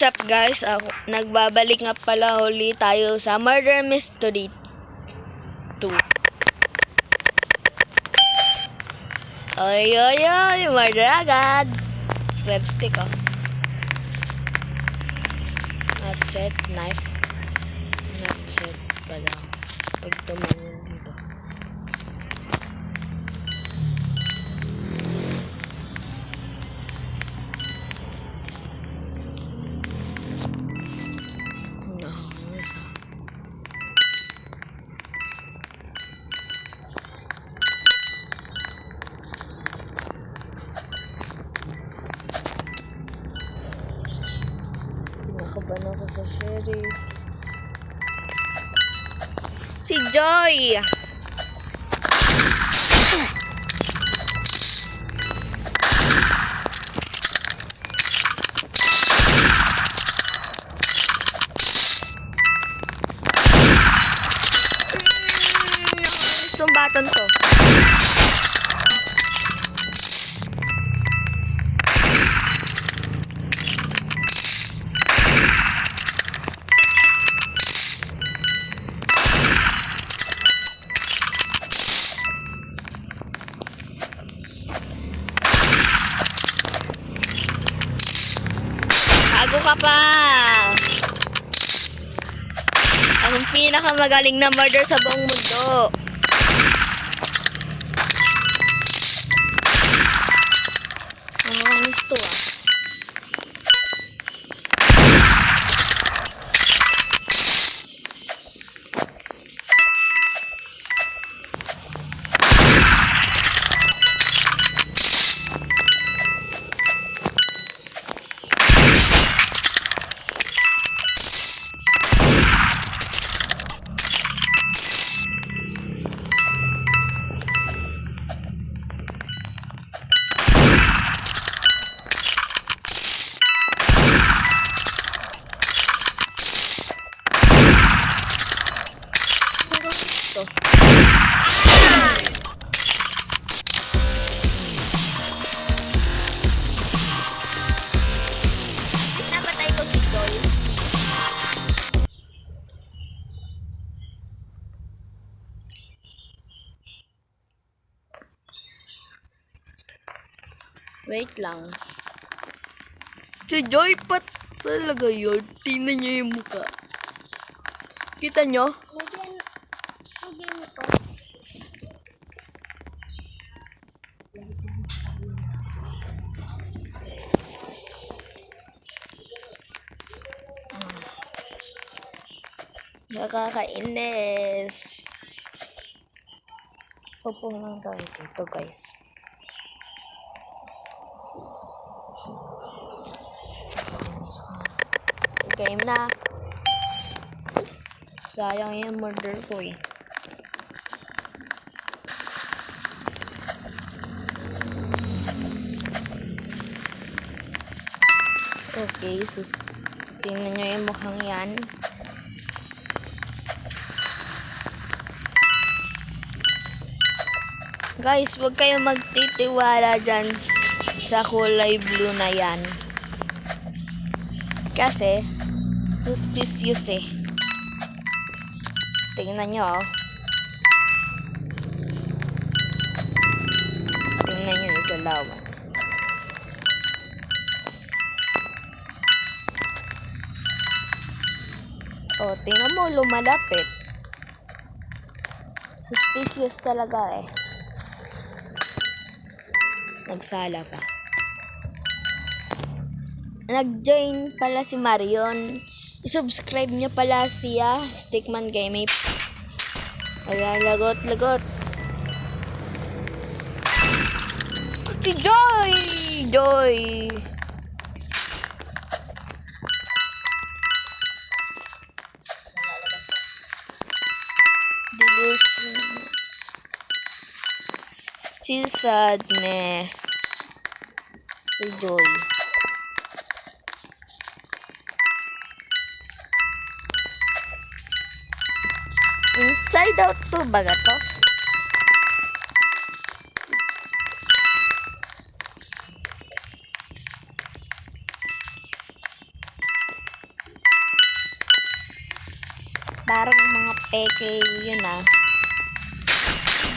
What's up guys? Nagbabalik nga pala uli tayo sa Murder Mystery 2. Oy, murder agad. Swerte ko. Not set, knife. Not set pala. Pag tumingin dito. Nakaban ako sa sheriff. Si Joy! Sumbatan to. Bago ka pa! Ang pinakamagaling na murder sa buong mundo. Nakakamiss to ah. Napatay ko si Joy. Wait lang. Si Joy pa talaga yun. Tingnan niyo yung mukha. Kita nyo? Lagyan mo to. Nakakainis. Upo lang tayo dito guys. Game na. Sayang yung murder ko eh. Okay, tingnan nyo yung mukhang yan. Guys, huwag kayong magtitiwala dyan sa kulay blue na yan. Kasi, suspicious eh. Tingnan nyo oh. Tingnan nyo yung galawan. Oh, tingnan mo, lumalapit. Suspicious talaga eh. Nagsala pa. Nag-join pala si Marion. I-subscribe nyo pala siya, Stickman Gaming. Ayan, lagot. Si Joy! Delusion. Si Sadness. Si Joy. Inside out to baga to? parang mga peke yun ah.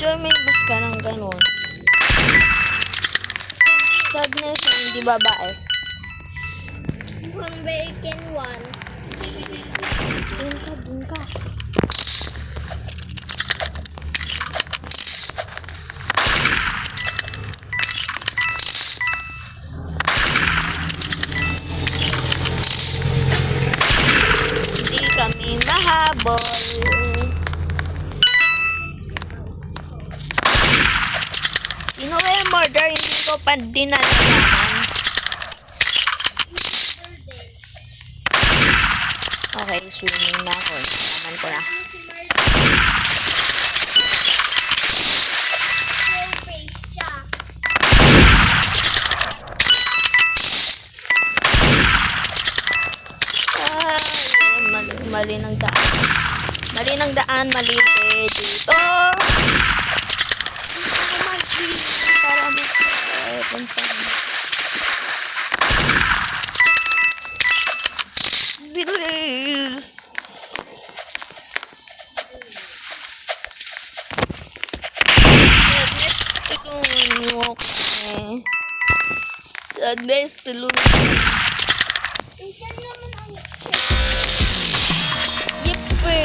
Joy may mas ka ng ganun. Sadness hindi babae. Mukhang bacon one. Dun ka. Hindi kami mahabol. Sino kaya murder? Hindi ko pa din nalalaman. Okay, swimming na ako. Nalaman ko na. Si Martin. Full face siya. Mali ng daan. Mali ng daan, mali dito. Para punta. Bilis. Sadness, tulungan. Diyan naman ang Yippe!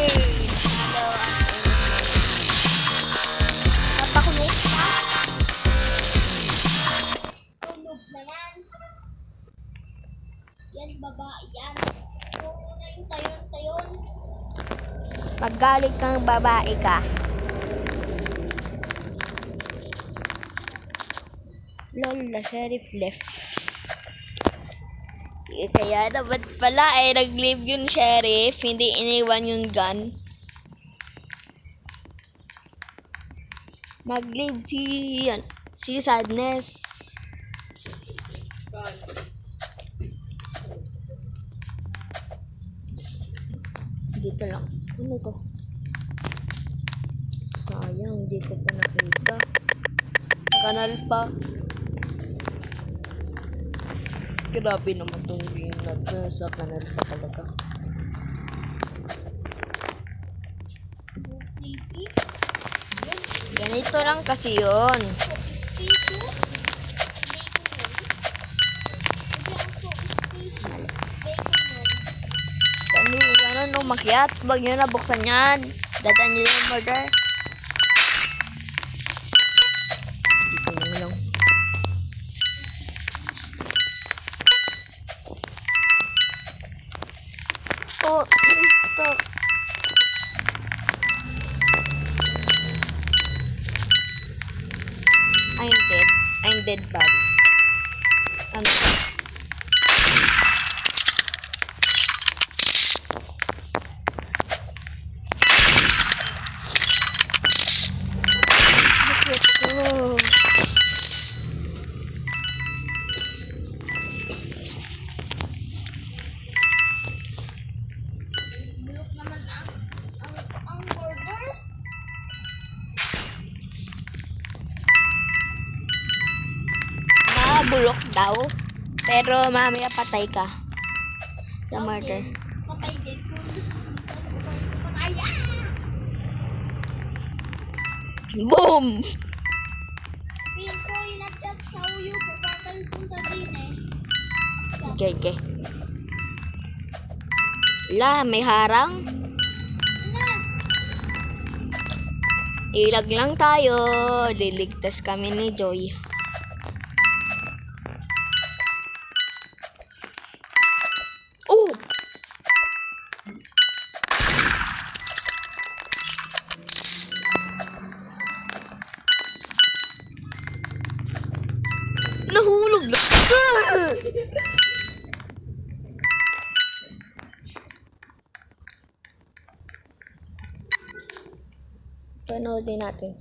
Napakulong pa. tulog naman. Yan, babae yan. Puro na yung tayon-tayon. Magalit kang babae ka. Lol, the sheriff left. Kaya dapat pala nag-leave yung sheriff, hindi iniwan yung gun. Mag-leave si Sadness. Dito lang. Ano to? Sayang, hindi ko pa nakita. Sa kanal pa. Grabe naman tong game na to. Sa kanal pa talaga. Creepy. Ganito lang kasi yun. Piso. Bacon yun. Ganun umakyat. Huwag nyo na buksan yan. Dadaan nyo yung murder. Dito lang. Oh, stop. I'm dead. I'm dead body. Ano? Let's go. Bulok naman ang border. Bulok daw. Pero mamaya patay ka. Sa murder. Patay din. Patay. Boom! Pin ko inatkat sa uyo ko. Bakal punta din eh. Okay. Wala, may harang. Na! Ilag lang tayo. Liligtas kami ni Joy. Oh! Nahulog na. Panoodin natin.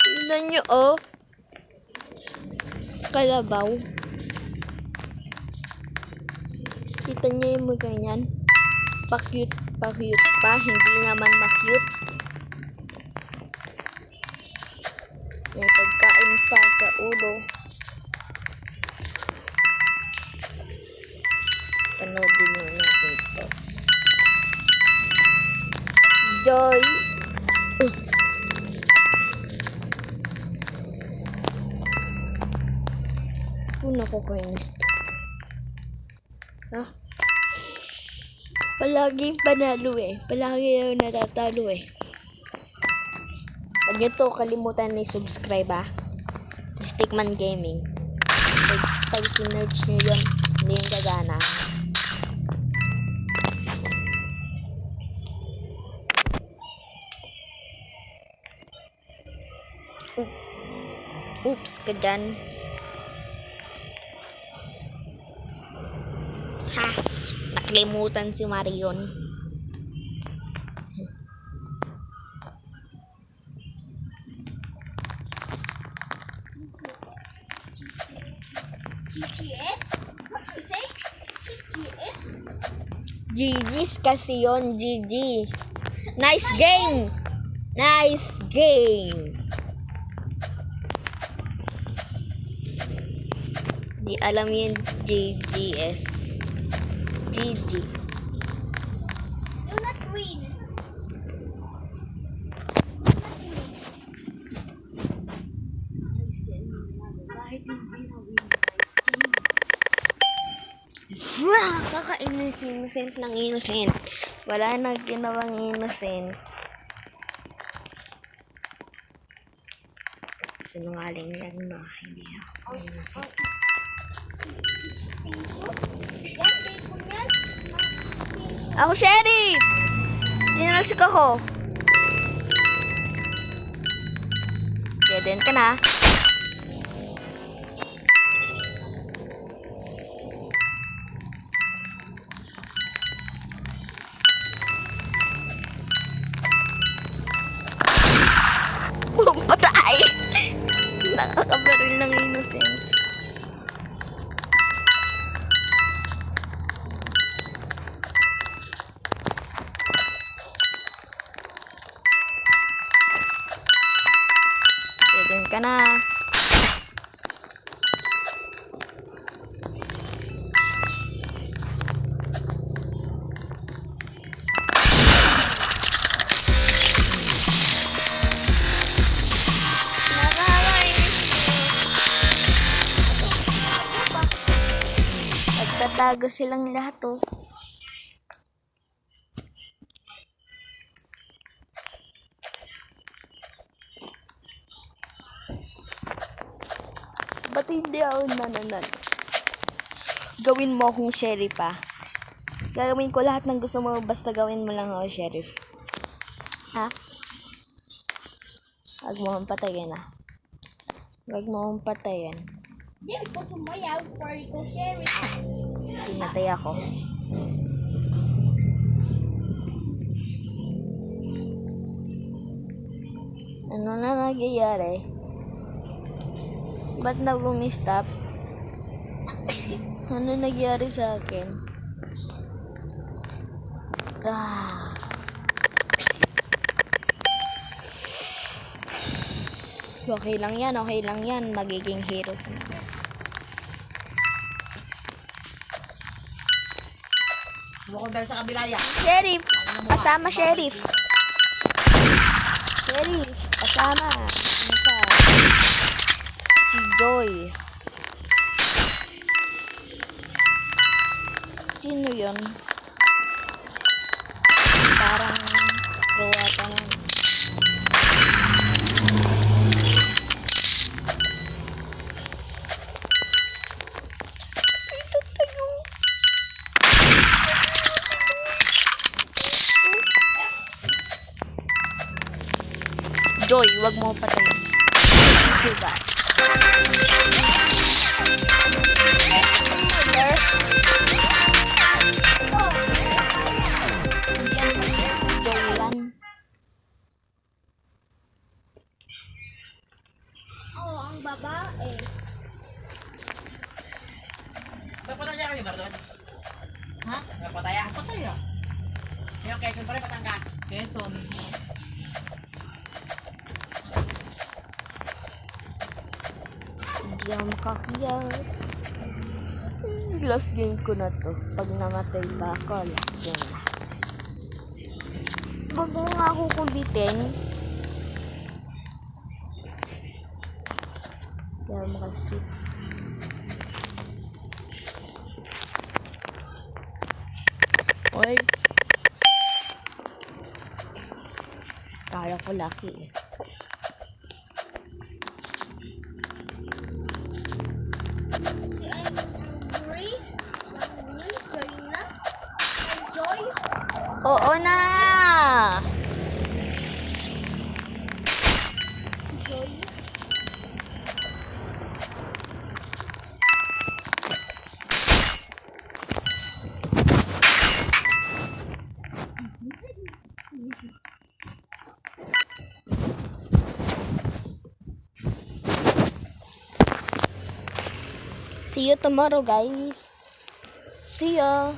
Tignan nyo, oh. Kalabaw. Kita nyo yung mga ganyan. Pa-cute pa. Hindi naman ma-cute. May pagkain pa sa ulo. Joy. Nakakainis to. Ha? Palaging panalo eh. Palagi yung natatalo eh. Huwag nyo to kalimutan ni subscribe ha. Sa Stickman Gaming. Pag sinerge nyo yun, hindi yung gagana. Oops ka dyan. Ha! Nakalimutan si Marion. GGS? What you say? GGS? GG's kasi yun, GG. Nice game! Nice game! Di alam yun, GGS. GG. Do not win. Kaka-innocent ng innocent. Wala na ginawang innocent. Sinungaling lang na. Hindi ako innocent. Yan, bacon yan. Ako, Sheriff! Tinalsik ako. Dead ka na. Patay! Nakakabaril ng innocent. Dead ka na. Nagtatago silang lahat oh. Ba't hindi ako nananalo? Gawin mo akong sheriff ah. Gagawin ko lahat ng gusto mo, basta gawin mo lang ako sheriff. Ha? Huwag mo akong patayin ah. Huwag mo akong patayin. Hindi ko sumayaw for ikaw, sheriff. Pinatay ako. Ano na nagyayari? Ba't na bumistop? Ano nagyari sa akin? Okay lang yan, okay lang yan. Magiging hero ko na. Bukod dahil sa kabila yan. Sheriff! Kasama, Sheriff! Sheriff! Kasama! Ano pa? Si Joy. Sino yun? Parang Croata na. Ito tayo. Joy, wag mo patayin. Diba? Oo, ang babae. Papataya kami ba doon? Ha? Papataya? Papataya. Yung Quezon pa rin, Batangas. Quezon. Hindi ako makakiyag. Last game ko na to. Pag namatay pa ako, last game na. Huwag mo nga ako kulitin. Kaya makasip. Oy. Kala ko lucky eh. Si I'm angry. Joy na. Joy. Oo na! Si Joy. See you tomorrow, guys. See ya.